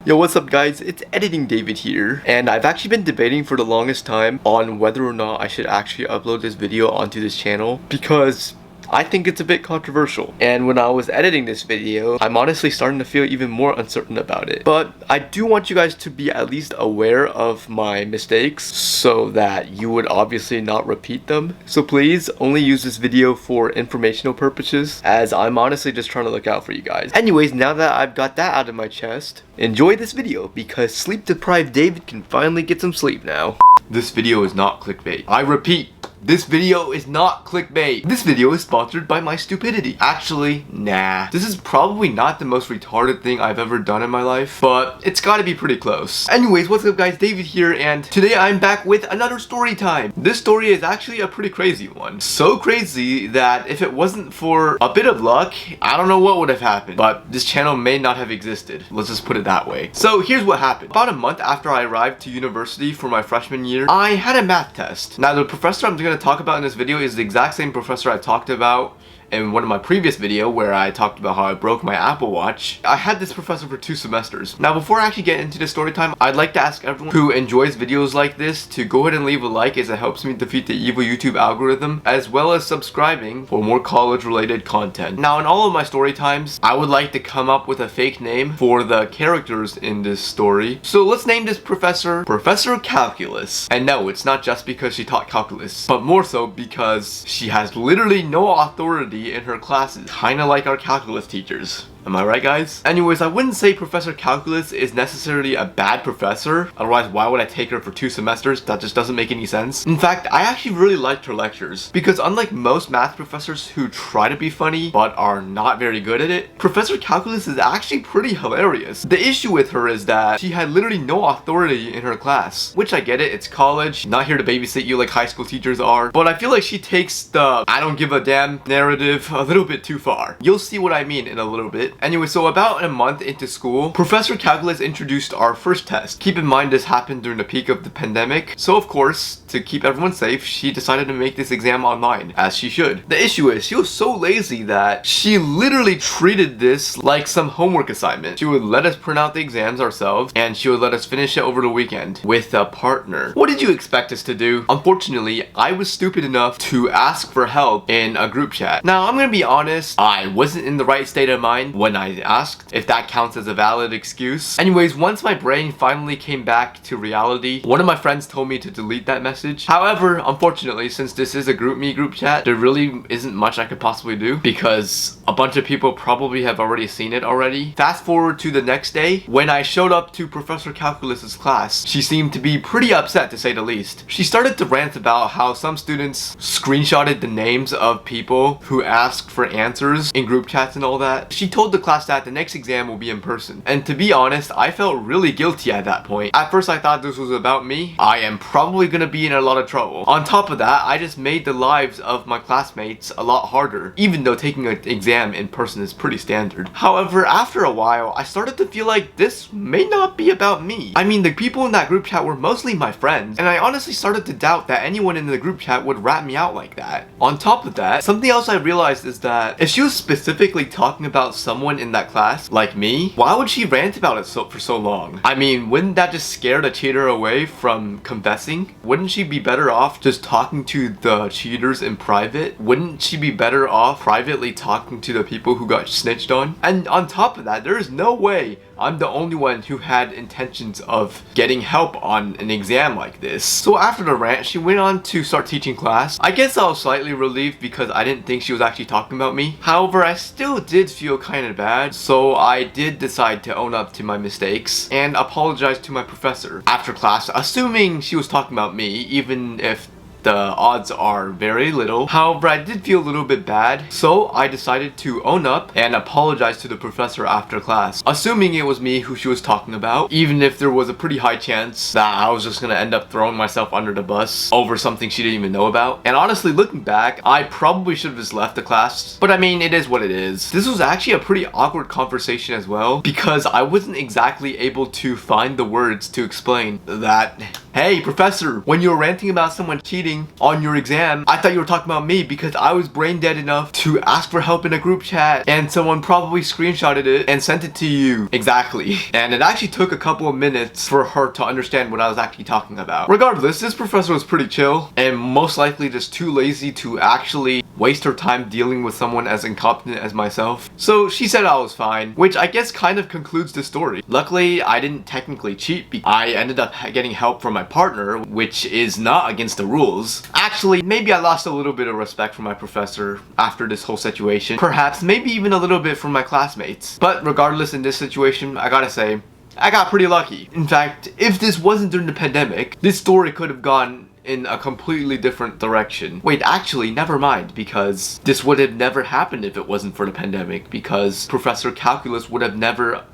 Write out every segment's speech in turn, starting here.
Yo, what's up guys? It's Editing David here, and I've actually been debating for the longest time on whether or not I should actually upload this video onto this channel because I think it's a bit controversial. And when I was editing this video, I'm honestly starting to feel even more uncertain about it. But I do want you guys to be at least aware of my mistakes so that you would obviously not repeat them. So please only use this video for informational purposes, as I'm honestly just trying to look out for you guys. Anyways, now that I've got that out of my chest, enjoy this video because sleep deprived David can finally get some sleep now. This video is not clickbait. I repeat, this video is not clickbait. This video is sponsored by my stupidity. Actually, nah. This is probably not the most retarded thing I've ever done in my life, but it's gotta be pretty close. Anyways, what's up guys, David here, and today I'm back with another story time. This story is actually a pretty crazy one. So crazy that if it wasn't for a bit of luck, I don't know what would have happened, but this channel may not have existed. Let's just put it that way. So here's what happened. About a month after I arrived to university for my freshman year, I had a math test. Now the professor I'm going to talk about in this video is the exact same professor I talked about in one of my previous video where I talked about how I broke my Apple Watch. I had this professor for 2 semesters. Now before I actually get into the story time, I'd like to ask everyone who enjoys videos like this to go ahead and leave a like, as it helps me defeat the evil YouTube algorithm, as well as subscribing for more college related content. Now in all of my story times, I would like to come up with a fake name for the characters in this story. So let's name this professor Professor Calculus. And no, it's not just because she taught calculus, but more so because she has literally no authority in her classes, kinda like our calculus teachers. Am I right, guys? Anyways, I wouldn't say Professor Calculus is necessarily a bad professor. Otherwise, why would I take her for 2 semesters? That just doesn't make any sense. In fact, I actually really liked her lectures because unlike most math professors who try to be funny but are not very good at it, Professor Calculus is actually pretty hilarious. The issue with her is that she had literally no authority in her class, which I get it, it's college, not here to babysit you like high school teachers are, but I feel like she takes the I don't give a damn narrative a little bit too far. You'll see what I mean in a little bit. Anyway, so about a month into school, Professor Calculus introduced our first test. Keep in mind this happened during the peak of the pandemic, so of course, to keep everyone safe, she decided to make this exam online, as she should. The issue is, she was so lazy that she literally treated this like some homework assignment. She would let us print out the exams ourselves, and she would let us finish it over the weekend with a partner. What did you expect us to do? Unfortunately, I was stupid enough to ask for help in a group chat. Now, I'm gonna be honest, I wasn't in the right state of mind when I asked, if that counts as a valid excuse. Anyways, once my brain finally came back to reality, one of my friends told me to delete that message. However, unfortunately, since this is a GroupMe group chat, there really isn't much I could possibly do because a bunch of people probably have already seen it already. Fast forward to the next day, when I showed up to Professor Calculus's class, she seemed to be pretty upset to say the least. She started to rant about how some students screenshotted the names of people who asked for answers in group chats and all that. She told the class that the next exam will be in person. And to be honest, I felt really guilty at that point. At first I thought this was about me. I am probably gonna be in a lot of trouble. On top of that, I just made the lives of my classmates a lot harder, even though taking an exam in person is pretty standard. However, after a while, I started to feel like this may not be about me. I mean, the people in that group chat were mostly my friends, and I honestly started to doubt that anyone in the group chat would rat me out like that. On top of that, something else I realized is that if she was specifically talking about someone in that class, like me, why would she rant about it for so long? I mean, wouldn't that just scare the cheater away from confessing? Wouldn't she be better off just talking to the cheaters in private? Wouldn't she be better off privately talking to the people who got snitched on? And on top of that, there is no way I'm the only one who had intentions of getting help on an exam like this. So after the rant, she went on to start teaching class. I guess I was slightly relieved because I didn't think she was actually talking about me. However, I still did feel kind of bad, so I did decide to own up to my mistakes and apologize to my professor after class, assuming she was talking about me, even if the odds are very little. However, I did feel a little bit bad, so I decided to own up and apologize to the professor after class, assuming it was me who she was talking about, even if there was a pretty high chance that I was just gonna end up throwing myself under the bus over something she didn't even know about. And honestly, looking back, I probably should have just left the class, but I mean, it is what it is. This was actually a pretty awkward conversation as well, because I wasn't exactly able to find the words to explain that, hey, professor, when you were ranting about someone cheating cheating on your exam, I thought you were talking about me because I was brain dead enough to ask for help in a group chat and someone probably screenshotted it and sent it to you. Exactly. And it actually took a couple of minutes for her to understand what I was actually talking about. Regardless, this professor was pretty chill and most likely just too lazy to actually waste her time dealing with someone as incompetent as myself. So she said I was fine, which I guess kind of concludes the story. Luckily, I didn't technically cheat because I ended up getting help from my partner, which is not against the rules. Actually, maybe I lost a little bit of respect for my professor after this whole situation. Perhaps, maybe even a little bit from my classmates. But regardless, in this situation, I gotta say, I got pretty lucky. In fact, if this wasn't during the pandemic, this story could have gone in a completely different direction. Wait, actually, never mind, because this would have never happened if it wasn't for the pandemic, because Professor Calculus would have never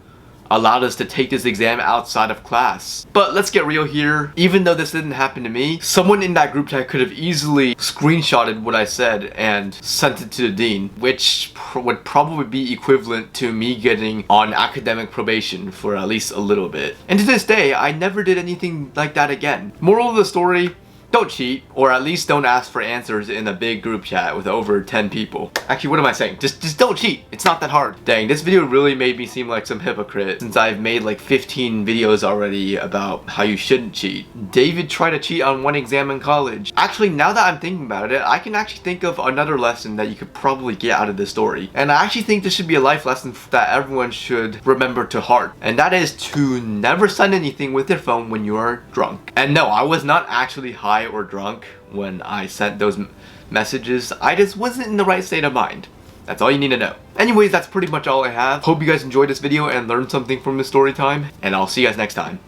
allowed us to take this exam outside of class. But let's get real here. Even though this didn't happen to me, someone in that group chat could have easily screenshotted what I said and sent it to the dean, which would probably be equivalent to me getting on academic probation for at least a little bit. And to this day, I never did anything like that again. Moral of the story: don't cheat, or at least don't ask for answers in a big group chat with over 10 people. Actually, what am I saying? Just don't cheat. It's not that hard. Dang, this video really made me seem like some hypocrite since I've made like 15 videos already about how you shouldn't cheat. David tried to cheat on one exam in college. Actually, now that I'm thinking about it, I can actually think of another lesson that you could probably get out of this story. And I actually think this should be a life lesson that everyone should remember to heart. And that is to never send anything with your phone when you are drunk. And no, I was not actually high or drunk when I sent those messages. I just wasn't in the right state of mind. That's all you need to know. Anyways, that's pretty much all I have. Hope you guys enjoyed this video and learned something from the story time, and I'll see you guys next time.